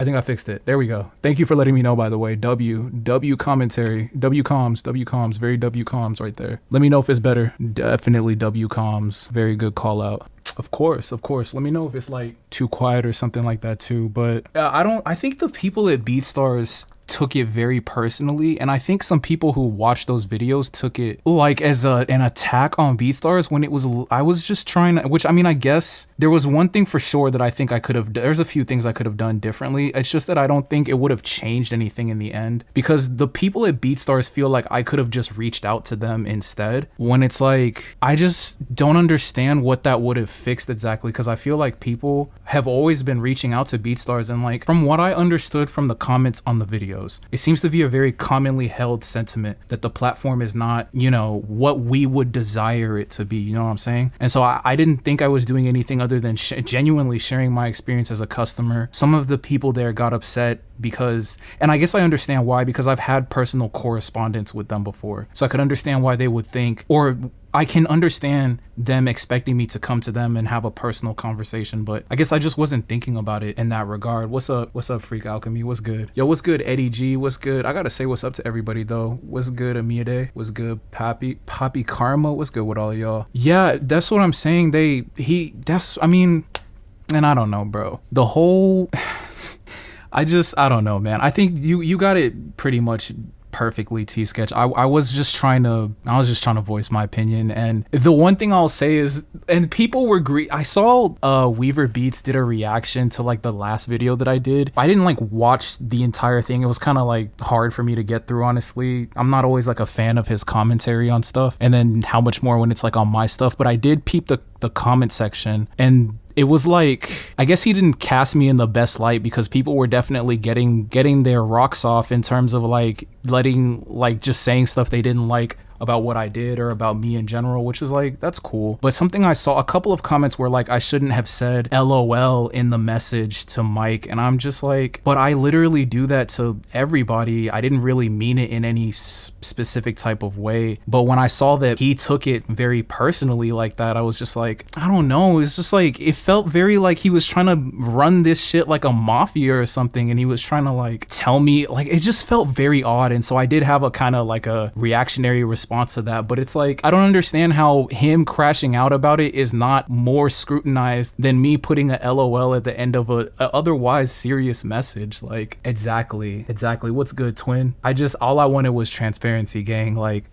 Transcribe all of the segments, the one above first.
I think I fixed it. There we go. Thank you for letting me know, by the way. W commentary. W comms. Very W comms right there. Let me know if it's better. Definitely W comms. Very good call out. Of course. Let me know if it's like too quiet or something like that too. But I think the people at BeatStars took it very personally, and I think some people who watched those videos took it like as an attack on BeatStars when I was just trying to, which I mean, I guess there was one thing for sure that I think I could have, there's a few things I could have done differently. It's just that I don't think it would have changed anything in the end, because the people at BeatStars feel like I could have just reached out to them instead, when it's like, I just don't understand what that would have fixed exactly, because I feel like people have always been reaching out to BeatStars, and like from what I understood from the comments on the video, it seems to be a very commonly held sentiment that the platform is not, you know, what we would desire it to be, you know what I'm saying? And so I didn't think I was doing anything other than genuinely sharing my experience as a customer. Some of the people there got upset because, and I guess I understand why, because I've had personal correspondence with them before. So I could understand why they would think, or I can understand them expecting me to come to them and have a personal conversation, but I guess I just wasn't thinking about it in that regard. What's up, Freak Alchemy? What's good? Yo, what's good, Eddie G? What's good? I gotta say what's up to everybody though. What's good, Amide? What's good, Poppy Karma? What's good with all of y'all? Yeah, that's what I'm saying. I mean, and I don't know, bro. The whole, I don't know, man. I think you got it pretty much perfectly, T-Sketch. I was just trying to voice my opinion, and the one thing I'll say is, and people were I saw Weaver Beats did a reaction to like the last video that I did. I didn't like watch the entire thing. It was kind of like hard for me to get through, honestly. I'm not always like a fan of his commentary on stuff, and then how much more when it's like on my stuff, but I did peep the comment section, and it was like, I guess he didn't cast me in the best light, because people were definitely getting their rocks off in terms of like letting, like just saying stuff they didn't like about what I did or about me in general, which is like, that's cool. But something I saw, a couple of comments were like, I shouldn't have said LOL in the message to Mike. And I'm just like, but I literally do that to everybody. I didn't really mean it in any specific type of way. But when I saw that he took it very personally like that, I was just like, I don't know. It's just like, it felt very like he was trying to run this shit like a mafia or something. And he was trying to like tell me, like, it just felt very odd. And so I did have a kind of like a reactionary response to that, but it's like, I don't understand how him crashing out about it is not more scrutinized than me putting a LOL at the end of a otherwise serious message. Like, exactly. What's good, twin? All I wanted was transparency, gang. Like,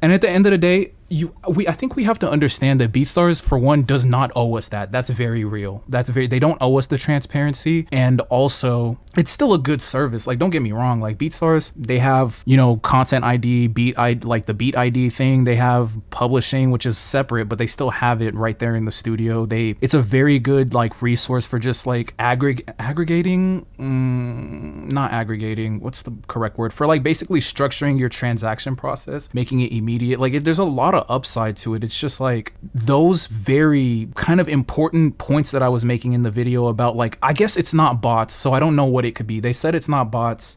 and at the end of the day, I think we have to understand that BeatStars, for one, does not owe us that. That's very real. They don't owe us the transparency. And also, it's still a good service. Like, don't get me wrong. Like, BeatStars, they have, you know, content ID, like the beat ID thing. They have publishing, which is separate, but they still have it right there in the studio. It's a very good like resource for just like aggregating, not aggregating. What's the correct word? For like basically structuring your transaction process, making it immediate. Like, there's a lot of upside to it. It's just like those very kind of important points that I was making in the video about, like, I guess it's not bots, so I don't know what it could be. They said it's not bots.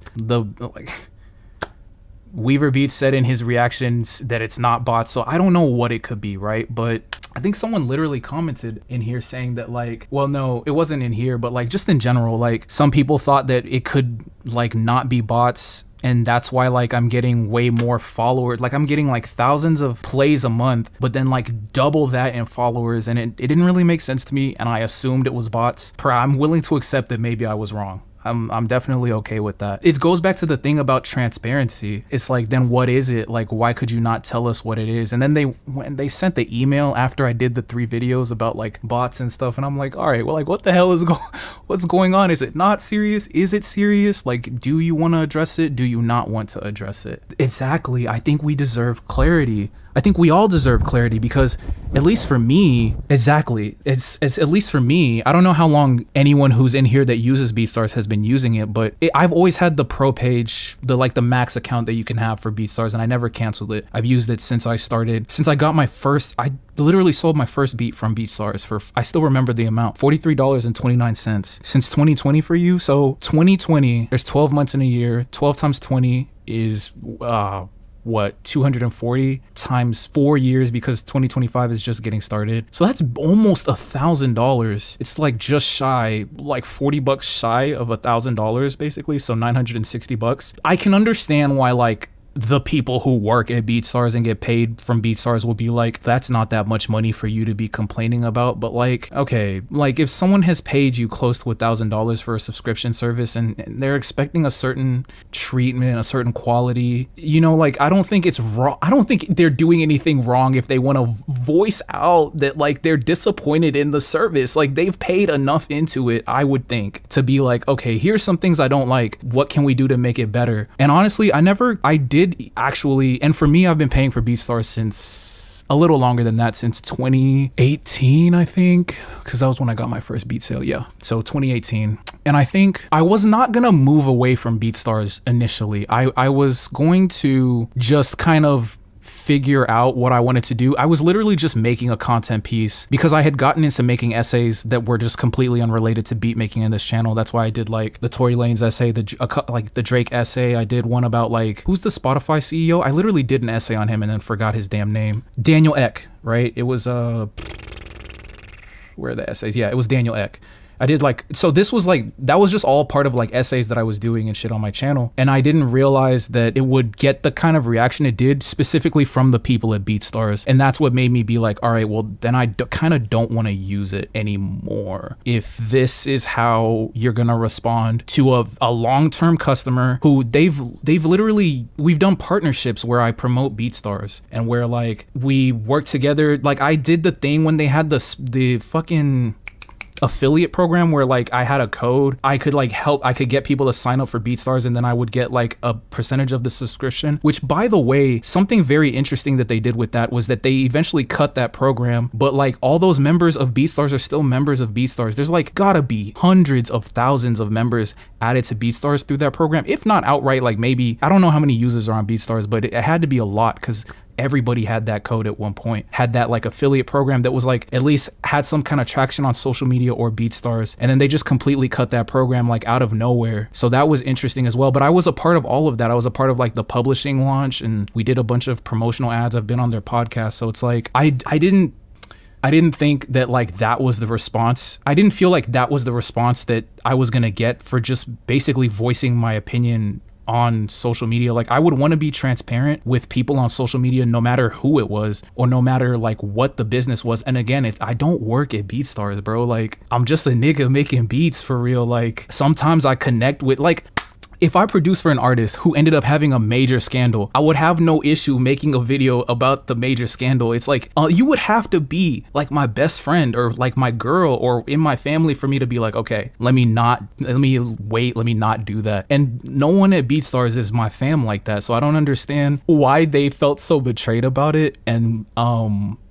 Weaver Beats said in his reactions that it's not bots, so I don't know what it could be, right? But I think someone literally commented in here saying that, like, well, no, it wasn't in here, but like just in general, like some people thought that it could like not be bots, and that's why like I'm getting way more followers. Like, I'm getting like thousands of plays a month, but then like double that in followers, and it didn't really make sense to me, and I assumed it was bots. I'm willing to accept that maybe I was wrong. I'm definitely okay with that. It goes back to the thing about transparency. It's like, then what is it? Like, why could you not tell us what it is? And then when they sent the email after I did the 3 videos about like bots and stuff, and I'm like, all right, well, like, what the hell is what's going on? Is it not serious? Is it serious? Like, do you want to address it? Do you not want to address it? Exactly. I think we deserve clarity. I think we all deserve clarity, because at least for me, exactly, it's at least for me, I don't know how long anyone who's in here that uses BeatStars has been using it, but I've always had the pro page, the max account that you can have for BeatStars, and I never canceled it. I've used it since I got my first, I literally sold my first beat from BeatStars for, I still remember the amount, $43.29 since 2020 for you. So 2020, there's 12 months in a year, 12 times 20 is, what, 240 times 4 years, because 2025 is just getting started. So that's almost $1,000. It's like just shy, like $40 shy of $1,000 basically. So $960. I can understand why like the people who work at BeatStars and get paid from BeatStars will be like, that's not that much money for you to be complaining about. But like, okay, like if someone has paid you close to $1,000 for a subscription service and they're expecting a certain treatment, a certain quality, you know, like I don't think it's wrong. I don't think they're doing anything wrong if they want to voice out that like they're disappointed in the service. Like they've paid enough into it, I would think, to be like, okay, here's some things I don't like. What can we do to make it better? And honestly, I did actually, and for me, I've been paying for BeatStars since a little longer than that, since 2018, I think, because that was when I got my first beat sale. Yeah, so 2018. And I think I was not gonna move away from BeatStars initially. I was going to just kind of figure out what I wanted to do. I was literally just making a content piece because I had gotten into making essays that were just completely unrelated to beat making in this channel. That's why I did like the Tory Lanez essay, like the Drake essay. I did one about like, who's the Spotify CEO? I literally did an essay on him and then forgot his damn name. Daniel Ek, right? It was, where are the essays? Yeah, it was Daniel Ek. I did like, so this was like, that was just all part of like essays that I was doing and shit on my channel. And I didn't realize that it would get the kind of reaction it did specifically from the people at BeatStars. And that's what made me be like, all right, well then I kind of don't want to use it anymore. If this is how you're going to respond to a long-term customer who they've literally, we've done partnerships where I promote BeatStars and where like we work together. Like I did the thing when they had the fucking affiliate program where like I had a code, I could like I could get people to sign up for BeatStars and then I would get like a percentage of the subscription, which by the way, something very interesting that they did with that was that they eventually cut that program, but like all those members of BeatStars are still members of BeatStars. There's like gotta be hundreds of thousands of members added to BeatStars through that program, if not outright, like maybe, I don't know how many users are on BeatStars, but it had to be a lot because everybody had that code at one point, had that like affiliate program that was like at least had some kind of traction on social media or BeatStars, and then they just completely cut that program like out of nowhere. So that was interesting as well. But I was a part of all of that. I was a part of like the publishing launch and we did a bunch of promotional ads. I've been on their podcast. So it's like I didn't think that like that was the response. I didn't feel like that was the response that I was gonna get for just basically voicing my opinion on social media. Like I would want to be transparent with people on social media, no matter who it was or no matter like what the business was. And again, I don't work at BeatStars, bro. Like I'm just a nigga making beats for real. Like sometimes I connect with like, if I produce for an artist who ended up having a major scandal, I would have no issue making a video about the major scandal. It's like, you would have to be like my best friend or like my girl or in my family for me to be like, okay, let me not do that. And no one at BeatStars is my fam like that. So I don't understand why they felt so betrayed about it. And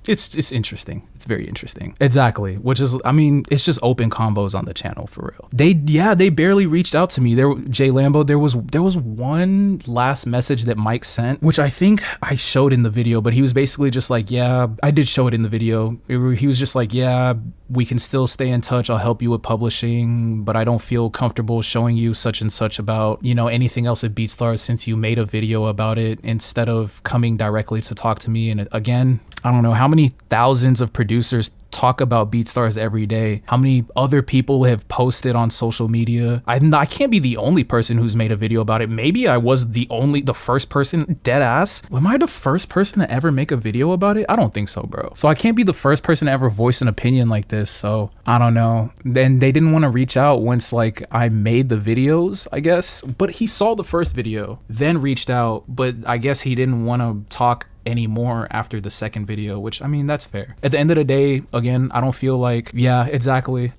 it's interesting. It's very interesting. Exactly. Which is, I mean, it's just open convos on the channel for real. They barely reached out to me. Jay Lambo, there was one last message that Mike sent, which I think I showed in the video, but he was basically just like, yeah, I did show it in the video. He was just like, yeah, we can still stay in touch. I'll help you with publishing, but I don't feel comfortable showing you such and such about, you know, anything else at BeatStars since you made a video about it instead of coming directly to talk to me. And again, I don't know how many thousands of producers talk about BeatStars every day. How many other people have posted on social media? I can't be the only person who's made a video about it. Maybe I was the first person, dead ass. Am I the first person to ever make a video about it? I don't think so, bro. So I can't be the first person to ever voice an opinion like this. So I don't know. Then they didn't want to reach out once like I made the videos, I guess. But he saw the first video, then reached out. But I guess he didn't want to talk anymore after the second video, which I mean, that's fair. At the end of the day, again, I don't feel like, yeah, exactly.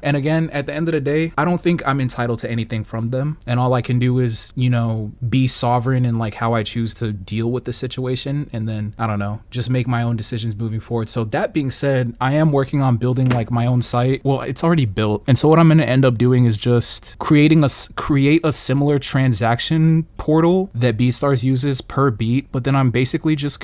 And again, at the end of the day, I don't think I'm entitled to anything from them. And all I can do is, you know, be sovereign in like how I choose to deal with the situation. And then, I don't know, just make my own decisions moving forward. So that being said, I am working on building like my own site. Well, it's already built. And so what I'm going to end up doing is just create a similar transaction portal that BeatStars uses per beat. But then I'm basically basically just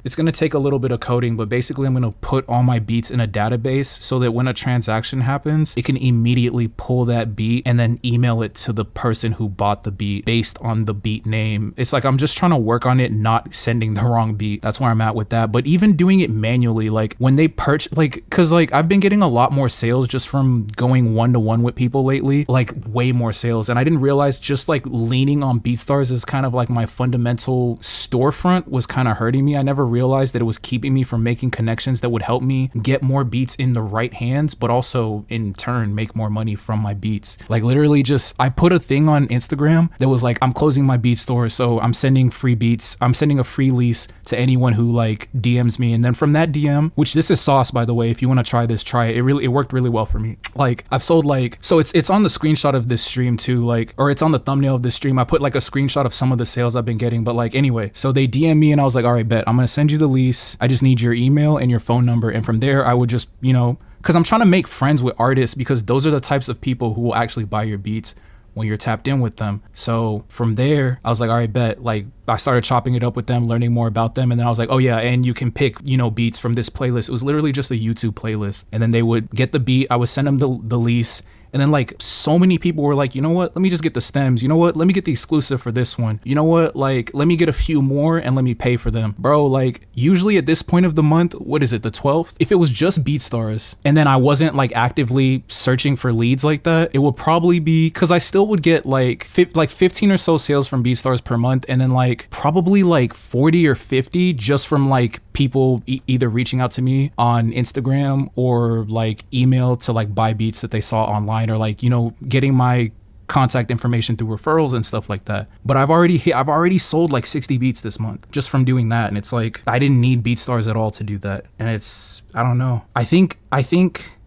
it's gonna take a little bit of coding, but basically I'm gonna put all my beats in a database so that when a transaction happens, it can immediately pull that beat and then email it to the person who bought the beat based on the beat name. It's like I'm just trying to work on it not sending the wrong beat. That's where I'm at with that. But even doing it manually, like when they purchase, like, cause like I've been getting a lot more sales just from going one-to-one with people lately, like way more sales. And I didn't realize just like leaning on BeatStars is kind of like my fundamental storefront was kind of hurting me. I never realized that it was keeping me from making connections that would help me get more beats in the right hands, but also in turn make more money from my beats. Like literally just, I put a thing on Instagram that was like, I'm closing my beat store, so I'm sending free beats. I'm sending a free lease to anyone who like DMs me. And then from that DM, which this is sauce, by the way, if you want to try this, try it. It worked really well for me. Like I've sold like, so it's on the screenshot of this stream too, like, or it's on the thumbnail of this stream. I put like a screenshot of some of the sales I've been getting, but like anyway, so they DM me and I was like, all right, bet, I'm going to send you the lease. I just need your email and your phone number. And from there, I would just, you know, because I'm trying to make friends with artists, because those are the types of people who will actually buy your beats when you're tapped in with them. So from there, I was like, all right, bet. Like I started chopping it up with them, learning more about them. And then I was like, oh yeah, and you can pick, you know, beats from this playlist. It was literally just a YouTube playlist. And then they would get the beat. I would send them the lease. And then like so many people were like, you know what, let me just get the stems. You know what, let me get the exclusive for this one. You know what, like, let me get a few more and let me pay for them. Bro, like usually at this point of the month, what is it, the 12th? If it was just BeatStars and then I wasn't like actively searching for leads like that, it would probably be, cause I still would get like 15 or so sales from BeatStars per month. And then like probably like 40 or 50 just from like people either reaching out to me on Instagram or like email to like buy beats that they saw online, or like, you know, getting my contact information through referrals and stuff like that. But I've already sold like 60 beats this month just from doing that. And it's like, I didn't need BeatStars at all to do that. And it's, I don't know. I think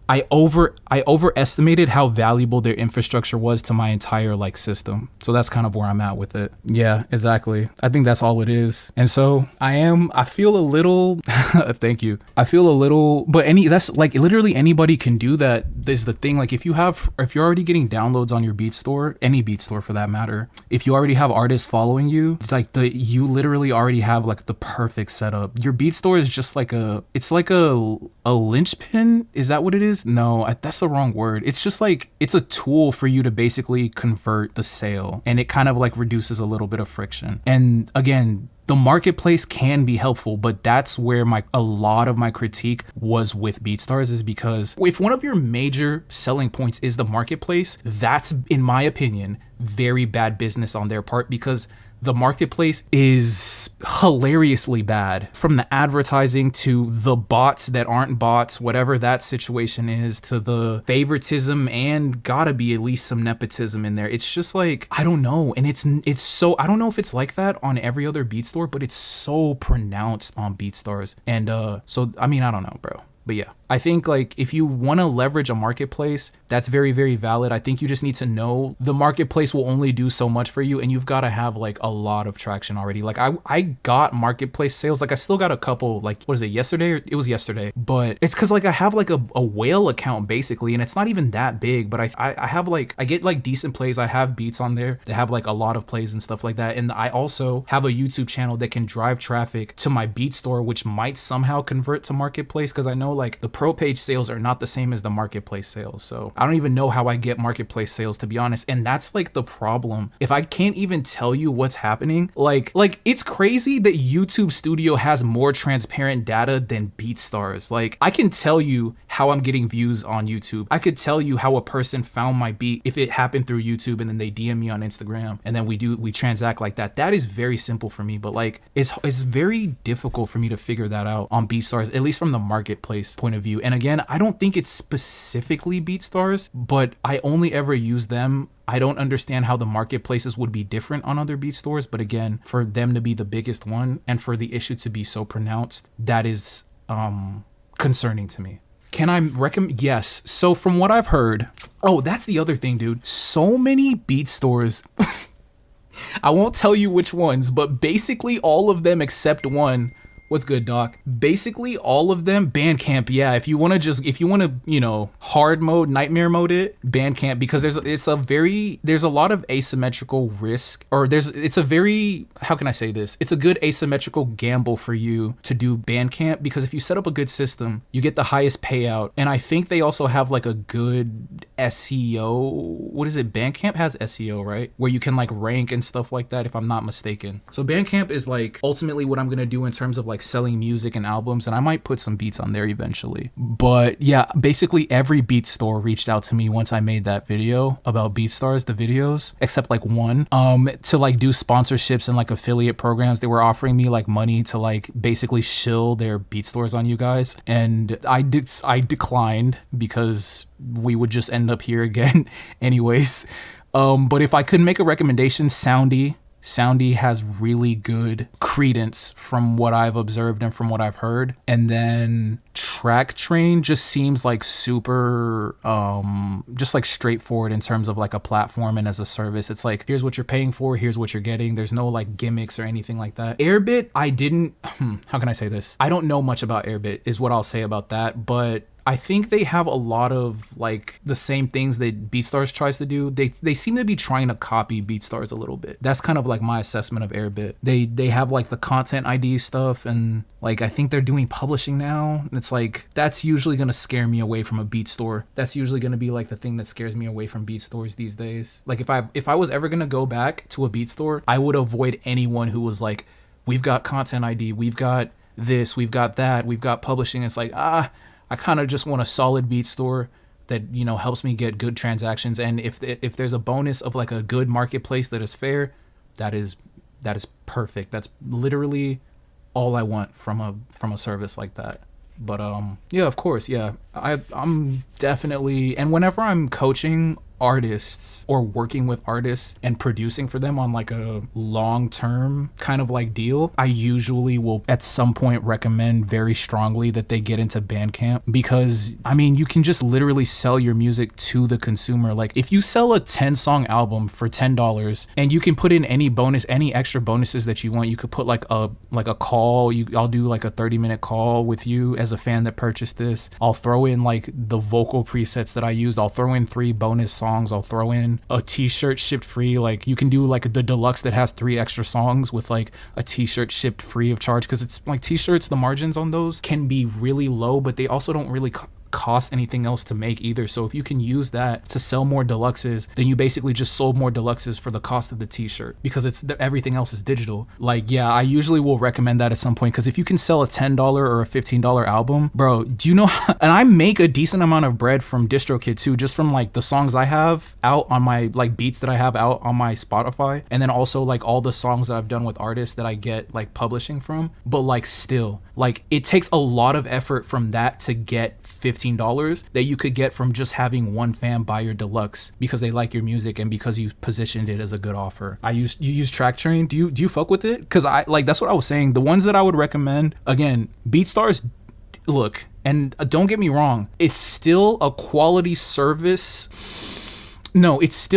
I overestimated how valuable their infrastructure was to my entire like system. So that's kind of where I'm at with it. Yeah, exactly. I think that's all it is. And so I feel a little, thank you. I feel a little, but that's like literally anybody can do that. Is the thing. Like if you're already getting downloads on your beat store, any beat store for that matter, if you already have artists following you, like you literally already have like the perfect setup. Your beat store is just like it's like a linchpin. Is that what it is? No, that's the wrong word. It's just like, it's a tool for you to basically convert the sale, and it kind of like reduces a little bit of friction. And again, the marketplace can be helpful, but that's where a lot of my critique was with BeatStars, is because if one of your major selling points is the marketplace, that's, in my opinion, very bad business on their part, because the marketplace is hilariously bad, from the advertising to the bots that aren't bots, whatever that situation is, to the favoritism, and gotta be at least some nepotism in there. It's just like, I don't know. And it's so, I don't know if it's like that on every other beat store, but it's so pronounced on BeatStars. And so, I mean, I don't know, bro. But yeah, I think like if you want to leverage a marketplace, that's very, very valid. I think you just need to know the marketplace will only do so much for you, and you've got to have like a lot of traction already. Like I got marketplace sales. Like I still got a couple, like, what is it, yesterday? It was yesterday, but it's because like I have like a whale account basically, and it's not even that big, but I have like, I get like decent plays. I have beats on there that have like a lot of plays and stuff like that. And I also have a YouTube channel that can drive traffic to my beat store, which might somehow convert to marketplace, because I know like the pro page sales are not the same as the marketplace sales. So I don't even know how I get marketplace sales, to be honest. And that's like the problem. If I can't even tell you what's happening, like it's crazy that YouTube Studio has more transparent data than BeatStars. Like I can tell you how I'm getting views on YouTube. I could tell you how a person found my beat if it happened through YouTube and then they DM me on Instagram and then we transact like that. That is very simple for me, but like it's very difficult for me to figure that out on BeatStars, at least from the marketplace point of view. And again, I don't think it's specifically BeatStars, but I only ever use them. I don't understand how the marketplaces would be different on other beat stores, but again, for them to be the biggest one and for the issue to be so pronounced, that is concerning to me. Can I recommend? Yes. So from what I've heard, oh, that's the other thing, dude. So many beat stores, I won't tell you which ones, but basically all of them except one What's good, Doc? Basically, all of them, Bandcamp. Yeah, if you want to, hard mode, nightmare mode it, Bandcamp, because there's a lot of asymmetrical risk, or it's a very, how can I say this? It's a good asymmetrical gamble for you to do Bandcamp, because if you set up a good system, you get the highest payout. And I think they also have like a good SEO. What is it? Bandcamp has SEO, right? Where you can like rank and stuff like that, if I'm not mistaken. So Bandcamp is like ultimately what I'm going to do in terms of like selling music and albums, and I might put some beats on there eventually. But yeah, basically every beat store reached out to me once I made that video about BeatStars, the videos, except like one, to like do sponsorships and like affiliate programs. They were offering me like money to like basically shill their beat stores on you guys, and I declined because we would just end up here again anyways. But if I could make a recommendation, Soundy has really good credence from what I've observed and from what I've heard. And then Track Train just seems like super, just like straightforward in terms of like a platform and as a service. It's like, here's what you're paying for, here's what you're getting. There's no like gimmicks or anything like that. Airbit, how can I say this? I don't know much about Airbit is what I'll say about that, but I think they have a lot of like the same things that BeatStars tries to do. They seem to be trying to copy BeatStars a little bit. That's kind of like my assessment of Airbit. They have like the content ID stuff, and like I think they're doing publishing now. And it's like that's usually gonna scare me away from a beat store. That's usually gonna be like the thing that scares me away from beat stores these days. Like if I was ever gonna go back to a beat store, I would avoid anyone who was like, we've got content ID, we've got this, we've got that, we've got publishing. It's like I kind of just want a solid beat store that, helps me get good transactions. And if there's a bonus of like a good marketplace that is fair, that is perfect. That's literally all I want from a service like that. But yeah, of course, yeah. I'm definitely, and whenever I'm coaching artists or working with artists and producing for them on like a long-term kind of like deal, I usually will at some point recommend very strongly that they get into Bandcamp, because I mean, you can just literally sell your music to the consumer. Like if you sell a 10-song album for $10 and you can put in any extra bonuses that you want, you could put like a call, I'll do like a 30-minute call with you as a fan that purchased this. I'll throw in like the vocal presets that I used. I'll throw in 3 bonus songs. I'll throw in a t-shirt shipped free. Like you can do like the deluxe that has 3 extra songs with like a t-shirt shipped free of charge, because it's like t-shirts, the margins on those can be really low, but they also don't really cost anything else to make either. So if you can use that to sell more deluxes, then you basically just sold more deluxes for the cost of the t-shirt, because everything else is digital. Like, yeah, I usually will recommend that at some point, because if you can sell a $10 or a $15 album, bro, do you know and I make a decent amount of bread from DistroKid too, just from like the songs I have out on my like beats that I have out on my Spotify, and then also like all the songs that I've done with artists that I get like publishing from. But like still, like it takes a lot of effort from that to get $15 that you could get from just having one fan buy your deluxe because they like your music and because you positioned it as a good offer. You use Track Train. Do you fuck with it? Because I like, that's what I was saying. The ones that I would recommend, again, BeatStars, look, and don't get me wrong, it's still a quality service. No, it's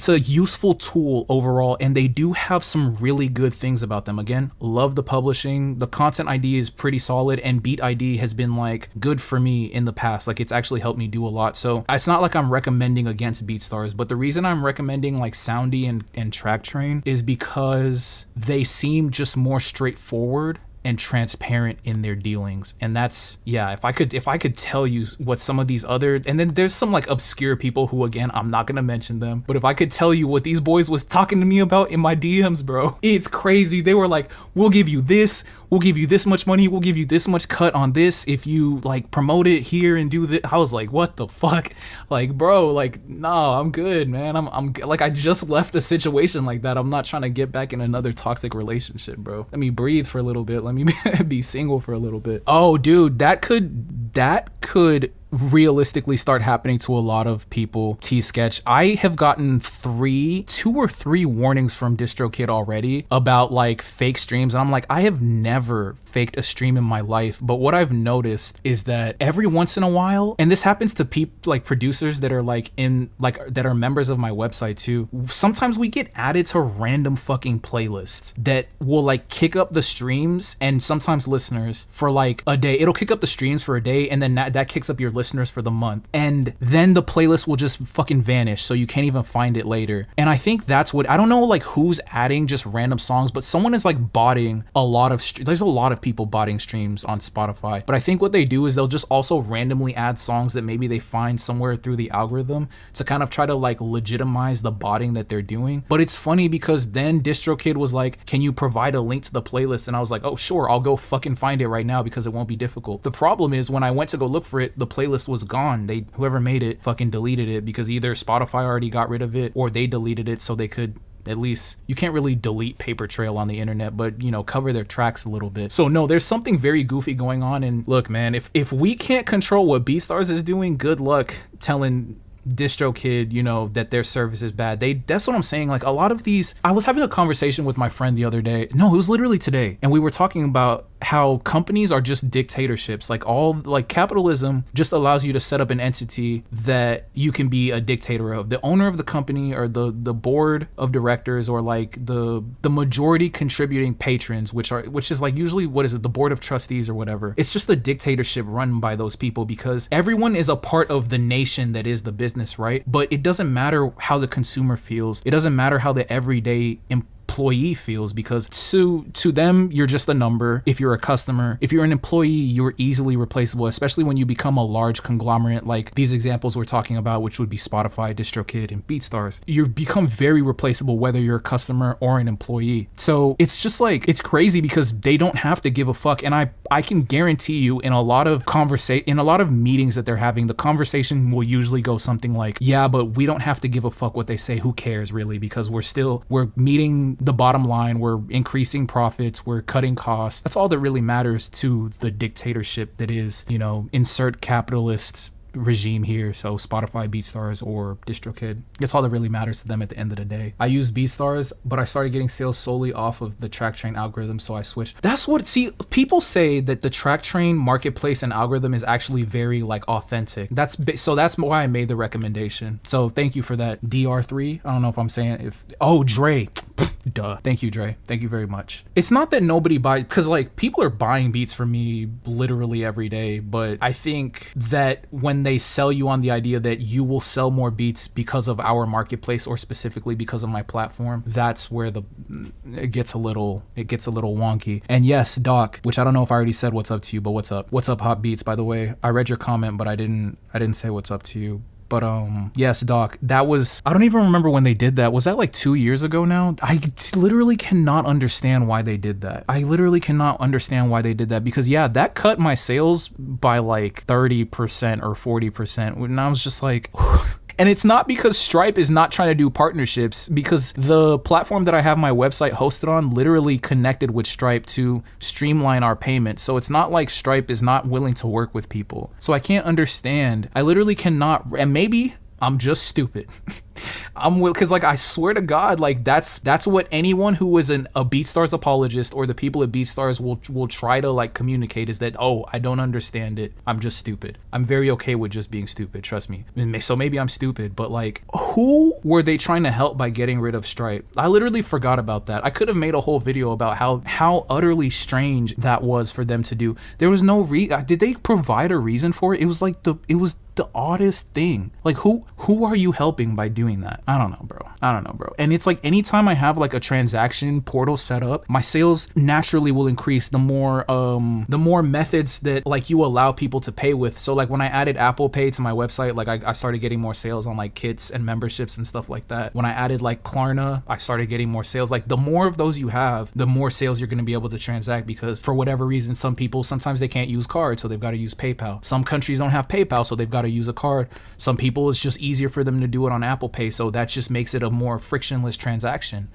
a useful tool overall, and they do have some really good things about them. Again, love the publishing. The content ID is pretty solid, and Beat ID has been like good for me in the past. Like it's actually helped me do a lot. So it's not like I'm recommending against BeatStars, but the reason I'm recommending like Soundy and Track Train is because they seem just more straightforward and transparent in their dealings. And that's, yeah, if I could tell you what some of these other, and then there's some like obscure people who, again, I'm not gonna mention them, but if I could tell you what these boys was talking to me about in my DMs, bro, it's crazy. They were like, we'll give you this, we'll give you this much money, we'll give you this much cut on this if you like promote it here and do this. I was like, what the fuck? Like, bro, like, no, I'm good, man. I'm like, I just left a situation like that. I'm not trying to get back in another toxic relationship, bro. Let me breathe for a little bit. Let me be single for a little bit. Oh, dude, that could realistically start happening to a lot of people. T-Sketch, I have gotten 2 or 3 warnings from DistroKid already about like fake streams, and I'm like, I have never faked a stream in my life, but what I've noticed is that every once in a while, and this happens to people like producers that are like in like that are members of my website too, sometimes we get added to random fucking playlists that will like kick up the streams and sometimes listeners for like a day. It'll kick up the streams for a day, and then that kicks up your listeners for the month, and then the playlist will just fucking vanish, so you can't even find it later. And I think that's what, I don't know like who's adding just random songs, but someone is like botting a lot of there's a lot of people botting streams on Spotify. But I think what they do is they'll just also randomly add songs that maybe they find somewhere through the algorithm to kind of try to like legitimize the botting that they're doing. But it's funny because then DistroKid was like, can you provide a link to the playlist? And I was like, oh sure, I'll go fucking find it right now because it won't be difficult. The problem is when I went to go look for it, the playlist was gone. Whoever made it fucking deleted it because either Spotify already got rid of it or they deleted it so they could, at least, you can't really delete paper trail on the internet, but you know, cover their tracks a little bit. So no, there's something very goofy going on. And look, man, if we can't control what BeatStars is doing, good luck telling DistroKid, you know, that their service is bad. That's what I'm saying. Like a lot of these, I was having a conversation with my friend the other day. No, it was literally today. And we were talking about how companies are just dictatorships. Like capitalism just allows you to set up an entity that you can be a dictator of. The owner of the company or the board of directors or like the majority contributing patrons, which is like usually, what is it? The board of trustees or whatever. It's just a dictatorship run by those people because everyone is a part of the nation that is the business, right? But it doesn't matter how the consumer feels. It doesn't matter how the everyday employee feels, because to them you're just a number. If you're a customer, if you're an employee, you're easily replaceable, especially when you become a large conglomerate like these examples we're talking about, which would be Spotify, DistroKid, and BeatStars. You become very replaceable whether you're a customer or an employee. So it's just like, it's crazy because they don't have to give a fuck. And I can guarantee you in a lot of meetings that they're having, the conversation will usually go something like, yeah, but we don't have to give a fuck what they say. Who cares really? Because we're meeting the bottom line, we're increasing profits, we're cutting costs. That's all that really matters to the dictatorship that is, you know, insert capitalist regime here. So Spotify, BeatStars, or DistroKid. That's all that really matters to them at the end of the day. I use BeatStars, but I started getting sales solely off of the TrackTrain algorithm, so I switched. People say that the TrackTrain marketplace and algorithm is actually very like authentic. That's why I made the recommendation. So thank you for that, DR3. I don't know if I'm saying Dre. Duh. Thank you, Dre. Thank you very much. It's not that nobody buys, because like people are buying beats from me literally every day, but I think that when they sell you on the idea that you will sell more beats because of our marketplace or specifically because of my platform, that's where it gets a little wonky. And yes, Doc, which I don't know if I already said what's up to you, but what's up? What's up, Hot Beats? By the way, I read your comment, but I didn't say what's up to you. But yes, Doc, I don't even remember when they did that. Was that like 2 years ago now? I literally cannot understand why they did that. Because yeah, that cut my sales by like 30% or 40%. And I was just like, and it's not because Stripe is not trying to do partnerships, because the platform that I have my website hosted on literally connected with Stripe to streamline our payments. So it's not like Stripe is not willing to work with people. So I can't understand. I literally cannot, and maybe I'm just stupid. Because like I swear to God, like that's what anyone who is a BeatStars apologist or the people at BeatStars will try to like communicate, is that, oh, I don't understand it, I'm just stupid. I'm very okay with just being stupid, trust me. So maybe I'm stupid, but like, who were they trying to help by getting rid of Stripe? I literally forgot about that. I could have made a whole video about how utterly strange that was for them to do. There was no did they provide a reason for it? It was like the oddest thing. Like who are you helping by doing that? I don't know, bro. And it's like anytime I have like a transaction portal set up, my sales naturally will increase the more methods that like you allow people to pay with. So like when I added Apple Pay to my website, like I started getting more sales on like kits and memberships and stuff like that. When I added like Klarna, I started getting more sales. Like the more of those you have, the more sales you're going to be able to transact, because for whatever reason, sometimes they can't use cards, so they've got to use PayPal. Some countries don't have PayPal, so they've got to use a card. Some people, it's just easier for them to do it on Apple Pay, so that just makes it a more frictionless transaction.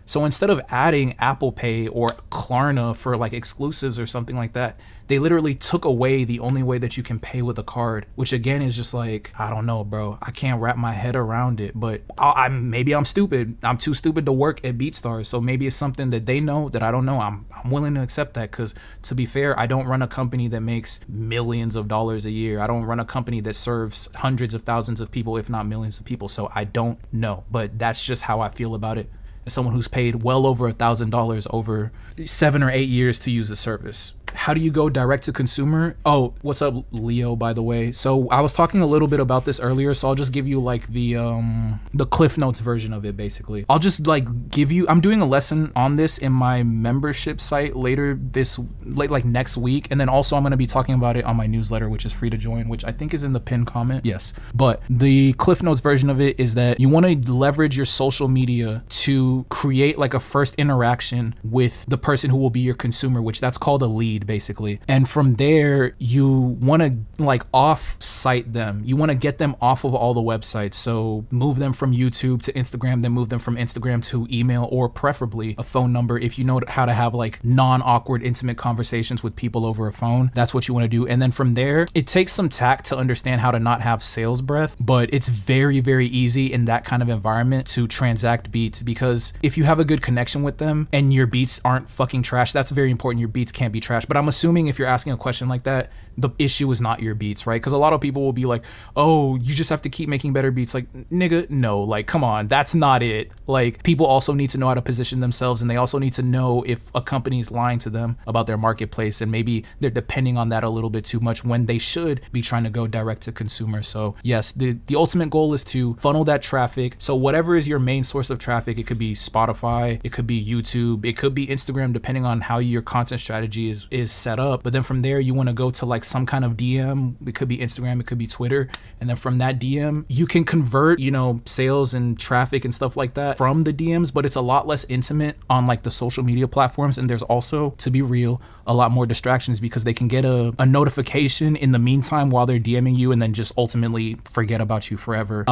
So instead of adding Apple Pay or Klarna for like exclusives or something like that, they literally took away the only way that you can pay with a card, which again is just like, I don't know, bro. I can't wrap my head around it, but maybe I'm stupid. I'm too stupid to work at BeatStars. So maybe it's something that they know that I don't know. I'm willing to accept that, because to be fair, I don't run a company that makes millions of dollars a year. I don't run a company that serves hundreds of thousands of people, if not millions of people. So I don't know, but that's just how I feel about it. As someone who's paid well over $1,000 over 7 or 8 years to use the service. How do you go direct to consumer? Oh, what's up, Leo, by the way? So I was talking a little bit about this earlier, so I'll just give you like the Cliff Notes version of it, basically. I'll just like give you, I'm doing a lesson on this in my membership site later like next week. And then also I'm going to be talking about it on my newsletter, which is free to join, which I think is in the pinned comment. Yes. But the Cliff Notes version of it is that you want to leverage your social media to create like a first interaction with the person who will be your consumer, which that's called a lead, basically. And from there, you want to like off-site them. You want to get them off of all the websites. So move them from YouTube to Instagram, then move them from Instagram to email, or preferably a phone number. If you know how to have like non-awkward, intimate conversations with people over a phone, that's what you want to do. And then from there, it takes some tact to understand how to not have sales breath, but it's very, very easy in that kind of environment to transact beats, because if you have a good connection with them and your beats aren't fucking trash, that's very important. Your beats can't be trash. But I'm assuming if you're asking a question like that, the issue is not your beats, right? Because a lot of people will be like, oh, you just have to keep making better beats. Like, nigga, no, like, come on, that's not it. Like, people also need to know how to position themselves, and they also need to know if a company is lying to them about their marketplace, and maybe they're depending on that a little bit too much when they should be trying to go direct to consumer. So yes, the ultimate goal is to funnel that traffic. So whatever is your main source of traffic, it could be Spotify, it could be YouTube, it could be Instagram, depending on how your content strategy is set up. But then from there, you want to go to like some kind of DM. It could be Instagram, it could be Twitter. And then from that DM, you can convert, sales and traffic and stuff like that from the DMs, but it's a lot less intimate on like the social media platforms. And there's also, to be real, a lot more distractions, because they can get a notification in the meantime while they're DMing you and then just ultimately forget about you forever.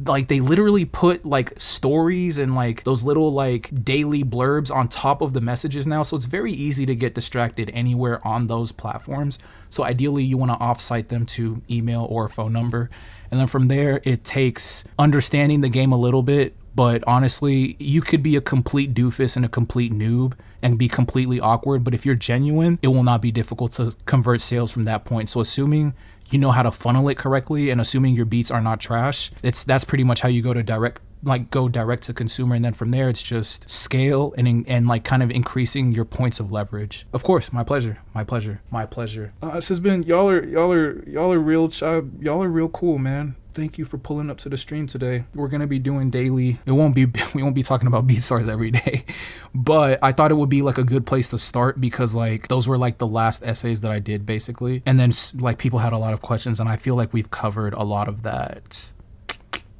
Like they literally put like stories and like those little like daily blurbs on top of the messages now. So it's very easy to get distracted anywhere on those platforms. So ideally you want to offsite them to email or a phone number. And then from there, it takes understanding the game a little bit. But honestly, you could be a complete doofus and a complete noob and be completely awkward. But if you're genuine, it will not be difficult to convert sales from that point. So assuming you know how to funnel it correctly and assuming your beats are not trash, that's pretty much how you go direct to consumer. And then from there, it's just scale and like kind of increasing your points of leverage. Of course, my pleasure. This has been, y'all are real cool, man. Thank you for pulling up to the stream today. We're going to be doing daily. We won't be talking about BeatStars every day, but I thought it would be like a good place to start, because like those were like the last essays that I did basically. And then like people had a lot of questions, and I feel like we've covered a lot of that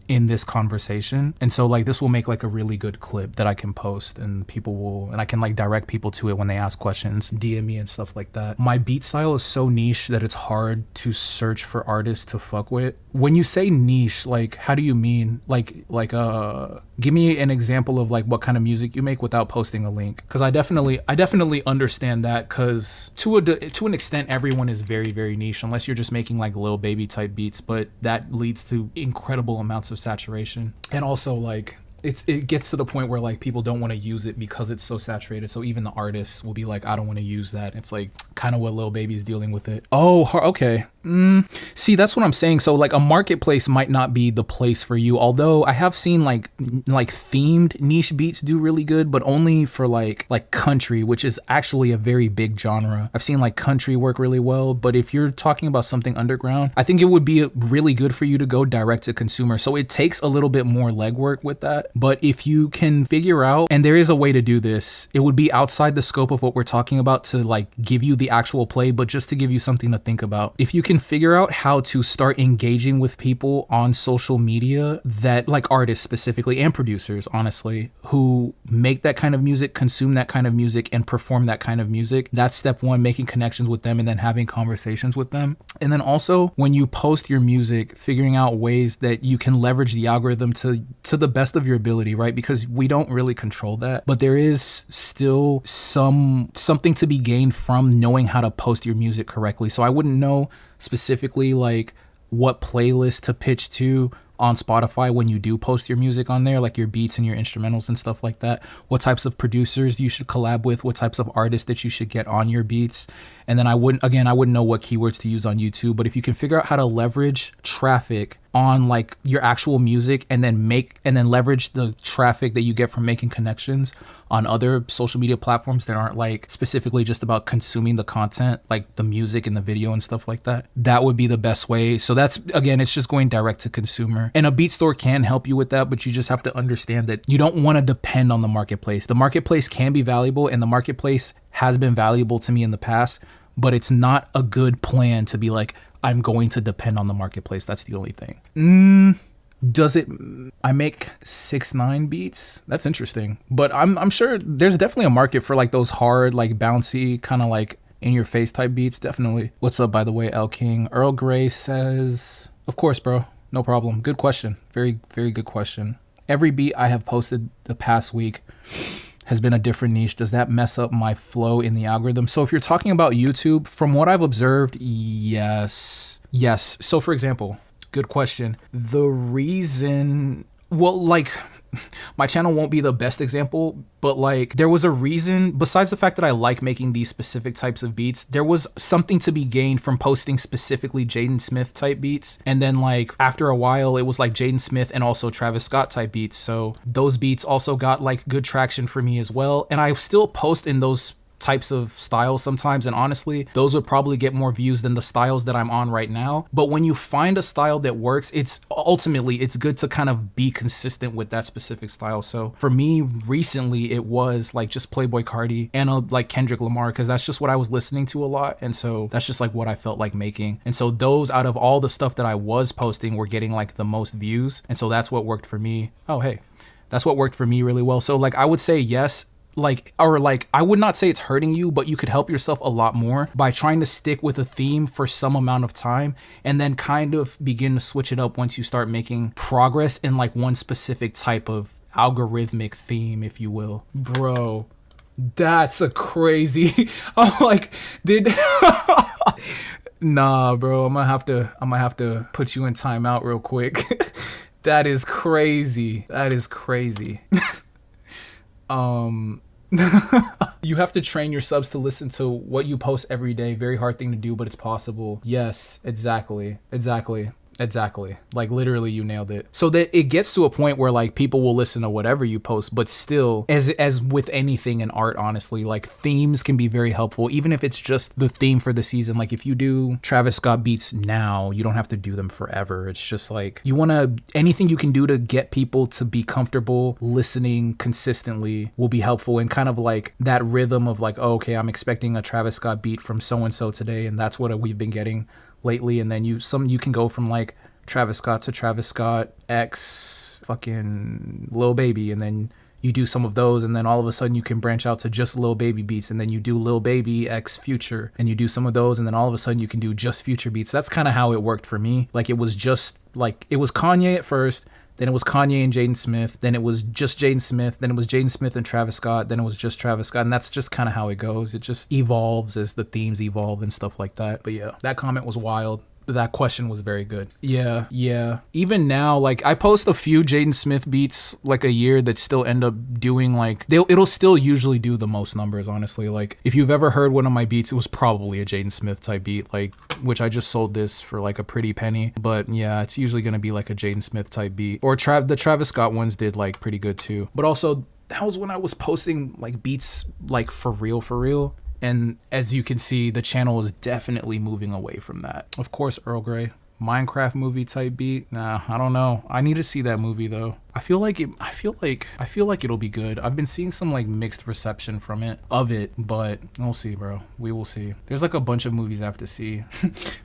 in this conversation. And so like this will make like a really good clip that I can post, and I can like direct people to it when they ask questions, DM me and stuff like that. My beat style is so niche that it's hard to search for artists to fuck with. When you say niche, like how do you mean? Like give me an example of like what kind of music you make without posting a link, because I definitely understand that, because to an extent everyone is very, very niche unless you're just making like Lil Baby type beats, but that leads to incredible amounts of saturation. And also like it gets to the point where like people don't want to use it because it's so saturated. So even the artists will be like, I don't want to use that. It's like kind of what Lil Baby's dealing with it. Oh, okay. See, that's what I'm saying. So like a marketplace might not be the place for you, although I have seen like themed niche beats do really good, but only for like country, which is actually a very big genre. I've seen like country work really well, but if you're talking about something underground, I think it would be really good for you to go direct to consumer. So it takes a little bit more legwork with that. But if you can figure out, and there is a way to do this, it would be outside the scope of what we're talking about to like give you the actual play, but just to give you something to think about. If you can figure out how to start engaging with people on social media, that like artists specifically and producers, honestly, who make that kind of music, consume that kind of music, and perform that kind of music, that's step one, making connections with them and then having conversations with them. And then also when you post your music, figuring out ways that you can leverage the algorithm to the best of your ability, right? Because we don't really control that, but there is still something to be gained from knowing how to post your music correctly. So I wouldn't know specifically like what playlist to pitch to on Spotify when you do post your music on there, like your beats and your instrumentals and stuff like that, what types of producers you should collab with, what types of artists that you should get on your beats. And then I wouldn't know what keywords to use on YouTube, but if you can figure out how to leverage traffic on like your actual music and then leverage the traffic that you get from making connections on other social media platforms that aren't like specifically just about consuming the content, like the music and the video and stuff like that, that would be the best way. So that's, again, it's just going direct to consumer. And a beat store can help you with that, but you just have to understand that you don't want to depend on the marketplace. The marketplace can be valuable, and the marketplace has been valuable to me in the past, but it's not a good plan to be like, I'm going to depend on the marketplace. That's the only thing. Does it? I make 6ix9ine beats. That's interesting, but I'm sure there's definitely a market for like those hard, like bouncy, kind of like in your face type beats. Definitely. What's up, by the way, L King? Earl Grey says, of course, bro. No problem. Good question. Very, very good question. Every beat I have posted the past week has been a different niche. Does that mess up my flow in the algorithm? So if you're talking about YouTube, from what I've observed, yes. So for example, good question. The reason, well, like my channel won't be the best example, but like there was a reason, besides the fact that I like making these specific types of beats, there was something to be gained from posting specifically Jaden Smith type beats. And then like after a while, it was like Jaden Smith and also Travis Scott type beats. So those beats also got like good traction for me as well. And I still post in those types of styles sometimes, and honestly those would probably get more views than the styles that I'm on right now. But when you find a style that works, it's good to kind of be consistent with that specific style. So for me recently, it was like just Playboi Carti and like Kendrick Lamar, because that's just what I was listening to a lot, and so that's just like what I felt like making. And so those, out of all the stuff that I was posting, were getting like the most views, and so that's what worked for me. That's what worked for me really well. So like I would say yes, I would not say it's hurting you, but you could help yourself a lot more by trying to stick with a theme for some amount of time and then kind of begin to switch it up once you start making progress in like one specific type of algorithmic theme, if you will. Bro, that's a crazy, I'm like, nah, bro, I might have to put you in timeout real quick. That is crazy. You have to train your subs to listen to what you post every day. Very hard thing to do, but it's possible. Yes, exactly. Like literally you nailed it. So that it gets to a point where like people will listen to whatever you post, but still, as with anything in art, honestly, like themes can be very helpful, even if it's just the theme for the season. Like if you do Travis Scott beats now, you don't have to do them forever. It's just like anything you can do to get people to be comfortable listening consistently will be helpful, and kind of like that rhythm of like, oh, okay, I'm expecting a Travis Scott beat from so-and-so today, and that's what we've been getting lately. And then you can go from like Travis Scott to Travis Scott X fucking Lil Baby, and then you do some of those, and then all of a sudden you can branch out to just Lil Baby beats, and then you do Lil Baby X Future, and you do some of those, and then all of a sudden you can do just Future beats. That's kind of how it worked for me. Like it was Kanye at first, then it was Kanye and Jaden Smith, then it was just Jaden Smith, then it was Jaden Smith and Travis Scott, then it was just Travis Scott, and that's just kind of how it goes. It just evolves as the themes evolve and stuff like that. But yeah, that comment was wild. That question was very good. Yeah. Even now, like I post a few Jaden Smith beats like a year that still end up doing like, it'll still usually do the most numbers, honestly. Like if you've ever heard one of my beats, it was probably a Jaden Smith type beat, like, which I just sold this for like a pretty penny. But yeah, it's usually gonna be like a Jaden Smith type beat. Or the Travis Scott ones did like pretty good too. But also that was when I was posting like beats like for real. And as you can see, the channel is definitely moving away from that. Of course, Earl Grey. Minecraft movie type beat. Nah, I don't know. I need to see that movie though. I feel like it'll be good. I've been seeing some like mixed reception from it, but we'll see, bro. We will see. There's like a bunch of movies I have to see.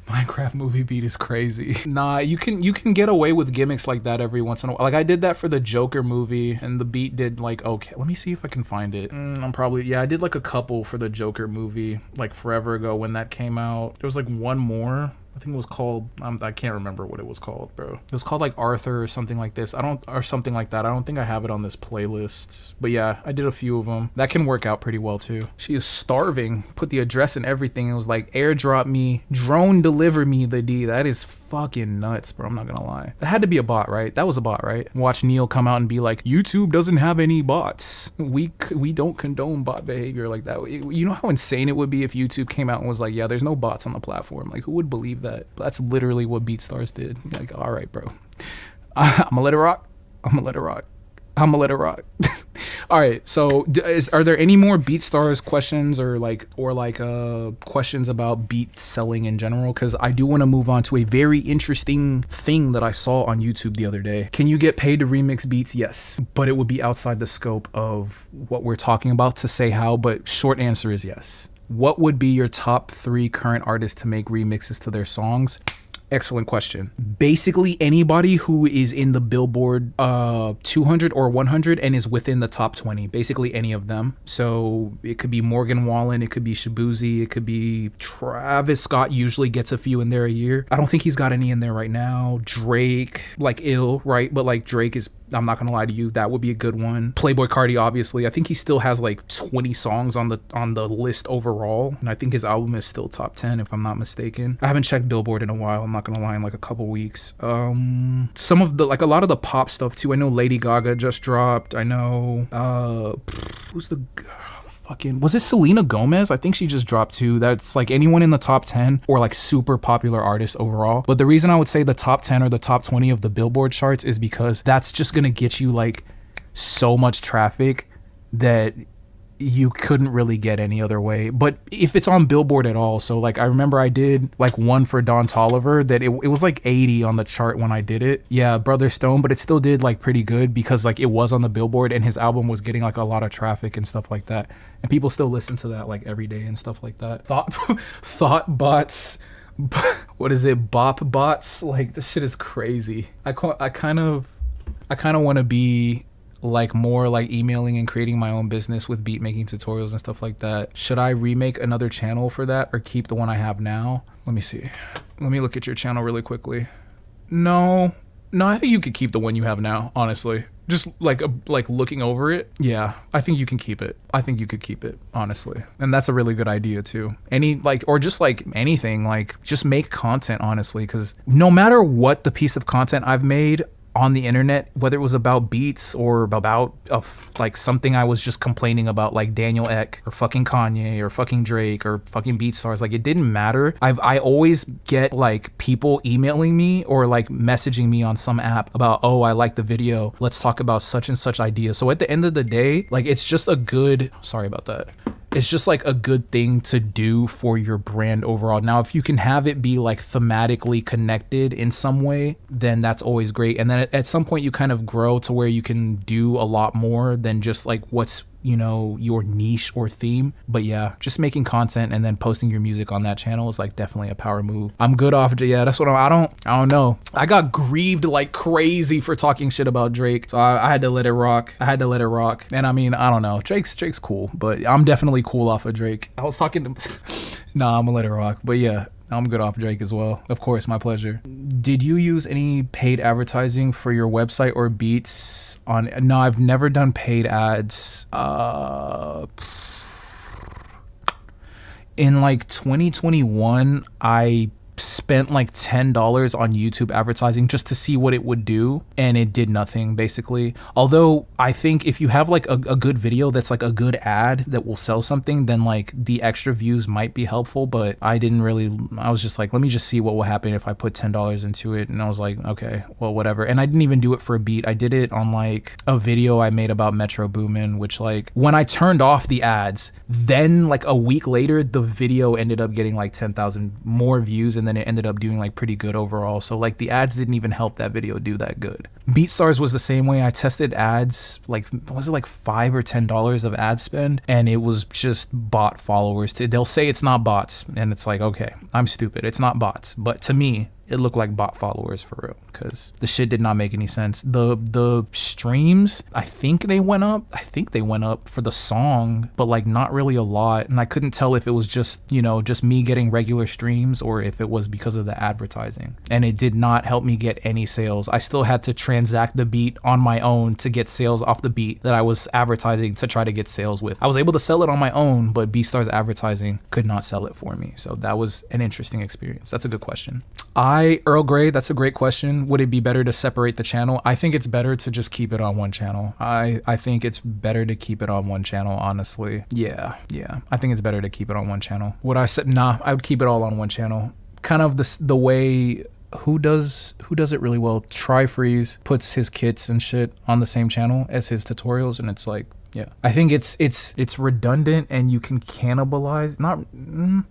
Minecraft movie beat is crazy. Nah, you can get away with gimmicks like that every once in a while. Like I did that for the Joker movie, and the beat did like okay. Let me see if I can find it. I did like a couple for the Joker movie like forever ago when that came out. There was like one more. I think it was called, I can't remember what it was called, bro. It was called like Arthur or something like this. Or something like that. I don't think I have it on this playlist. But yeah, I did a few of them. That can work out pretty well too. She is starving. Put the address and everything. It was like airdrop me, drone deliver me the D. That is fucking nuts, bro. I'm not gonna lie. That had to be a bot, right? That was a bot, right? Watch Neil come out and be like, YouTube doesn't have any bots. We don't condone bot behavior like that. You know how insane it would be if YouTube came out and was like, yeah, there's no bots on the platform. Like, who would believe that? That's literally what BeatStars did. Like, all right, bro. I'm gonna let it rock. All right, so are there any more BeatStars questions or questions about beat selling in general? Because I do want to move on to a very interesting thing that I saw on YouTube the other day. Can you get paid to remix beats? Yes, but it would be outside the scope of what we're talking about to say how, but short answer is yes. What would be your top 3 current artists to make remixes to their songs? Excellent question. Basically anybody who is in the Billboard 200 or 100 and is within the top 20. Basically any of them. So it could be Morgan Wallen, it could be Shabuzi, it could be Travis Scott. Usually gets a few in there a year. I don't think he's got any in there right now. Drake, like ill, right? But like Drake is, I'm not gonna lie to you, that would be a good one. Playboi Carti, obviously. I think he still has like 20 songs on the list overall, and I think his album is still top 10 if I'm not mistaken. I haven't checked Billboard in a while, I'm not gonna lie, in like a couple weeks. Some of the, like a lot of the pop stuff too. I know Lady Gaga just dropped. I know who's the fucking, was it Selena Gomez? I think she just dropped too. That's like anyone in the top 10 or like super popular artists overall. But the reason I would say the top 10 or the top 20 of the Billboard charts is because that's just gonna get you like so much traffic that you couldn't really get any other way. But if it's on Billboard at all, so like I remember I did like one for Don Toliver that it was like 80 on the chart when I did it. Yeah, Brother Stone, but it still did like pretty good because like it was on the Billboard and his album was getting like a lot of traffic and stuff like that. And people still listen to that like every day and stuff like that. Thought bots, what is it? Bop bots? Like this shit is crazy. I kind of want to be like more like emailing and creating my own business with beat making tutorials and stuff like that. Should I remake another channel for that or keep the one I have now? Let me see. Let me look at your channel really quickly. No, I think you could keep the one you have now, honestly. Just like looking over it. Yeah, I think you can keep it. I think you could keep it, honestly. And that's a really good idea too. Or just like anything, like just make content, honestly, because no matter what the piece of content I've made on the internet, whether it was about beats or about like something I was just complaining about, like Daniel Ek or fucking Kanye or fucking Drake or fucking BeatStars, like it didn't matter. I always get like people emailing me or like messaging me on some app about, oh, I like the video, let's talk about such and such idea. So at the end of the day, like it's just a good, sorry about that. It's just like a good thing to do for your brand overall. Now, if you can have it be like thematically connected in some way, then that's always great. And then at some point you kind of grow to where you can do a lot more than just like what's, you know, your niche or theme. But yeah, just making content and then posting your music on that channel is like definitely a power move. I'm good off, yeah, that's what I don't know. I got grieved like crazy for talking shit about Drake. So I had to let it rock. And I mean, I don't know. Drake's cool, but I'm definitely cool off of Drake. I was talking to, nah, I'm gonna let it rock. But yeah, I'm good off Drake as well. Of course, my pleasure. Did you use any paid advertising for your website or beats on? No, I've never done paid ads. In like 2021, I spent like $10 on YouTube advertising just to see what it would do, and it did nothing basically. Although I think if you have like a good video that's like a good ad that will sell something, then like the extra views might be helpful. But I was just like, let me just see what will happen if I put $10 into it. And I was like, okay, well, whatever. And I didn't even do it for a beat. I did it on like a video I made about Metro Boomin, which like when I turned off the ads, then like a week later the video ended up getting like 10,000 more views, and and then it ended up doing like pretty good overall. So like the ads didn't even help that video do that good. BeatStars was the same way. I tested ads, like, was it like $5 or $10 of ad spend? And it was just bot followers. They'll say it's not bots. And it's like, okay, I'm stupid. It's not bots. But to me, it looked like bot followers for real, because the shit did not make any sense. The streams, I think they went up. I think they went up for the song, but like not really a lot. And I couldn't tell if it was just, you know, just me getting regular streams or if it was because of the advertising. And it did not help me get any sales. I still had to transact the beat on my own to get sales off the beat that I was advertising to try to get sales with. I was able to sell it on my own, but BeatStars advertising could not sell it for me. So that was an interesting experience. That's a good question. Earl Grey, that's a great question. Would it be better to separate the channel? I think it's better to just keep it on one channel. I think it's better to keep it on one channel, honestly. Yeah. I think it's better to keep it on one channel. Would I say, nah, I would keep it all on one channel. Kind of the way, who does it really well? Try-Freeze puts his kits and shit on the same channel as his tutorials, and it's like, yeah, I think it's redundant, and you can cannibalize,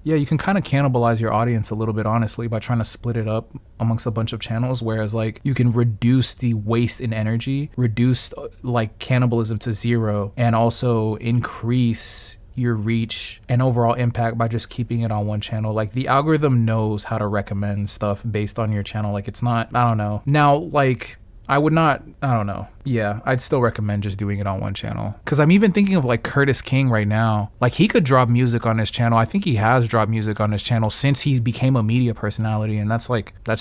you can kind of cannibalize your audience a little bit, honestly, by trying to split it up amongst a bunch of channels, whereas like you can reduce the waste in energy, reduce like cannibalism to zero, and also increase your reach and overall impact by just keeping it on one channel. Like the algorithm knows how to recommend stuff based on your channel. Like it's not, I don't know. Now, like I would not, I don't know. Yeah, I'd still recommend just doing it on one channel. Cause I'm even thinking of like Curtis King right now. Like he could drop music on his channel. I think he has dropped music on his channel since he became a media personality. And that's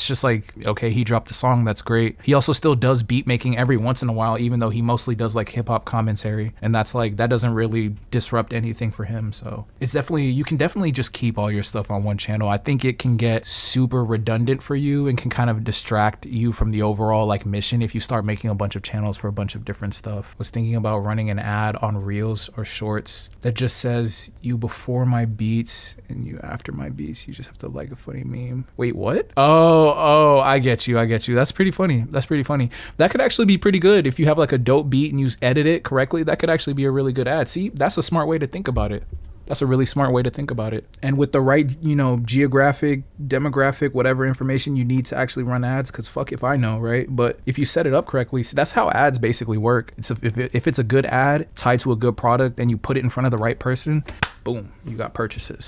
just like, okay, he dropped the song. That's great. He also still does beat making every once in a while, even though he mostly does like hip hop commentary. And that's like, that doesn't really disrupt anything for him. So it's definitely, you can definitely just keep all your stuff on one channel. I think it can get super redundant for you and can kind of distract you from the overall like mission if you start making a bunch of channels for a bunch of different stuff. Was thinking about running an ad on Reels or Shorts that just says, you before my beats and you after my beats, you just have to like a funny meme. Wait, what? Oh, I get you. That's pretty funny. That could actually be pretty good if you have like a dope beat and you edit it correctly. That could actually be a really good ad. See, that's a smart way to think about it. That's a really smart way to think about it. And with the right, you know, geographic, demographic, whatever information you need to actually run ads, because fuck if I know, right? But if you set it up correctly, see, that's how ads basically work. If it's a good ad tied to a good product and you put it in front of the right person, boom, you got purchases.